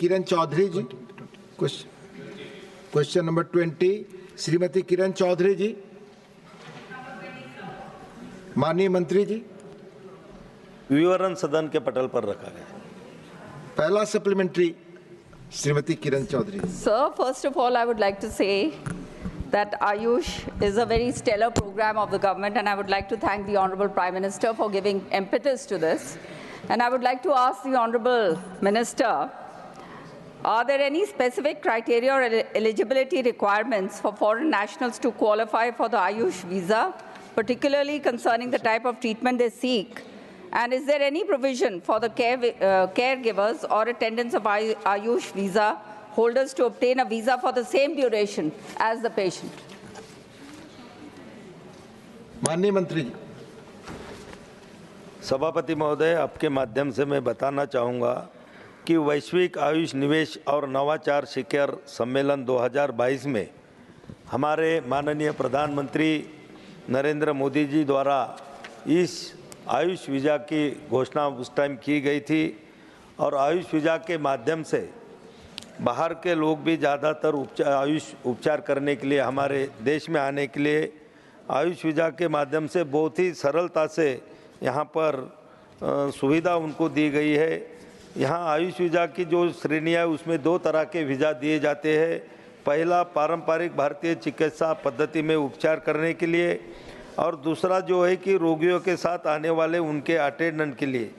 किरण चौधरी जी, question number 20, Shrimati Kiran Chaudhary जी। माननीय मंत्री जी, विवरण सदन के पटल पर रखा गया। पहला supplementary Shrimati Kiran Chaudhary. Sir, first of all, I would like to say that Ayush is a very stellar program of the government, and I would like to thank the Honorable Prime Minister for giving impetus to this. And I would like to ask the Honorable Minister, are there any specific criteria or eligibility requirements for foreign nationals to qualify for the Ayush visa, particularly concerning the type of treatment they seek? And is there any provision for the caregivers or attendants of Ayush visa holders to obtain a visa for the same duration as the patient? माननीय मंत्री जी। सभापति महोदय, आपके माध्यम से मैं बताना चाहूँगा कि वैश्विक आयुष निवेश और नवाचार शिखर सम्मेलन 2022 में हमारे माननीय प्रधानमंत्री नरेंद्र मोदी जी द्वारा इस आयुष वीज़ा की घोषणा उस टाइम की गई थी और आयुष वीज़ा के माध्यम से बाहर के लोग भी ज़्यादातर आयुष उपचार करने के लिए हमारे देश में आने के लिए आयुष वीज़ा के माध्यम से बहुत ही सरलता से यहाँ पर सुविधा उनको दी गई है। यहाँ आयुष वीज़ा की जो श्रेणियाँ है उसमें 2 तरह के वीज़ा दिए जाते हैं। पहला पारंपरिक भारतीय चिकित्सा पद्धति में उपचार करने के लिए और दूसरा जो है कि रोगियों के साथ आने वाले उनके अटेंडेंट के लिए।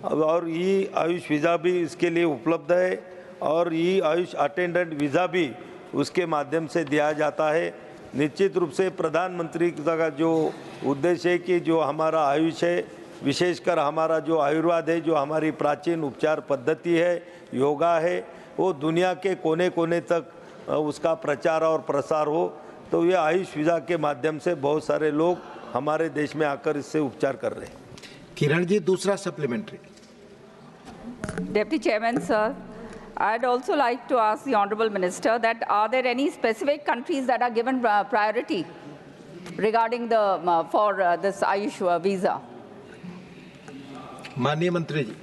और ये आयुष वीज़ा भी इसके लिए उपलब्ध है और ये आयुष अटेंडेंट वीज़ा भी उसके माध्यम से दिया जाता है। निश्चित रूप से प्रधानमंत्री का जो उद्देश्य है कि जो हमारा आयुष है, विशेषकर हमारा जो आयुर्वेद है, जो हमारी प्राचीन उपचार पद्धति है, योगा है, वो दुनिया के कोने कोने तक उसका प्रचार और प्रसार हो। तो ये आयुष वीज़ा के माध्यम से बहुत सारे लोग हमारे देश में आकर इससे उपचार कर रहे हैं। किरण जी, दूसरा supplementary. Deputy Chairman, sir, I'd also like to ask the Honorable Minister that are there any specific countries that are given priority regarding the for this Ayush visa? माननीय मंत्री जी।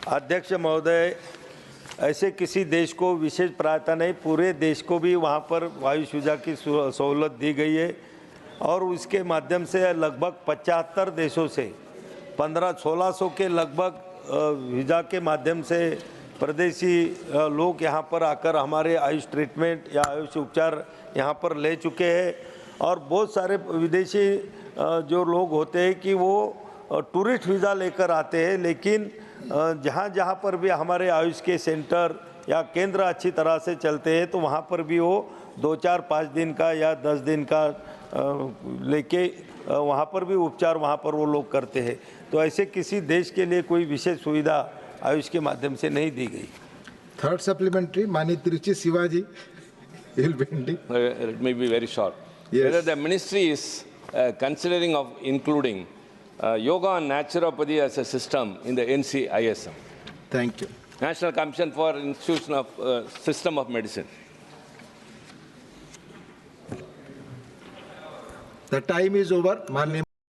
अध्यक्ष महोदय, ऐसे किसी देश को विशेष प्राथमिकता नहीं, पूरे देश को भी वहाँ पर आयुष वीज़ा की सहूलत दी गई है और उसके माध्यम से लगभग 75 देशों से 1500-1600 के लगभग वीज़ा के माध्यम से परदेशी लोग यहाँ पर आकर हमारे आयुष ट्रीटमेंट या आयुष उपचार यहाँ पर ले चुके हैं। और बहुत सारे विदेशी जो लोग होते हैं कि वो टूरिस्ट वीज़ा लेकर आते हैं, लेकिन जहाँ पर भी हमारे आयुष के सेंटर या केंद्र अच्छी तरह से चलते हैं तो वहाँ पर भी वो 2-4-5 दिन का या 10 दिन का लेके वहाँ पर भी उपचार वहाँ पर वो लोग करते हैं। तो ऐसे किसी देश के लिए कोई विशेष सुविधा आयुष के माध्यम से नहीं दी गई। थर्ड सप्लीमेंट्री माननीय Tiruchi Shivaji. Let me be very short. Yes. Whether the ministry is considering of including yoga and naturopathy as a system in the NCISM, Thank you. National Commission for Institution of System of Medicine. The time is over. माननीय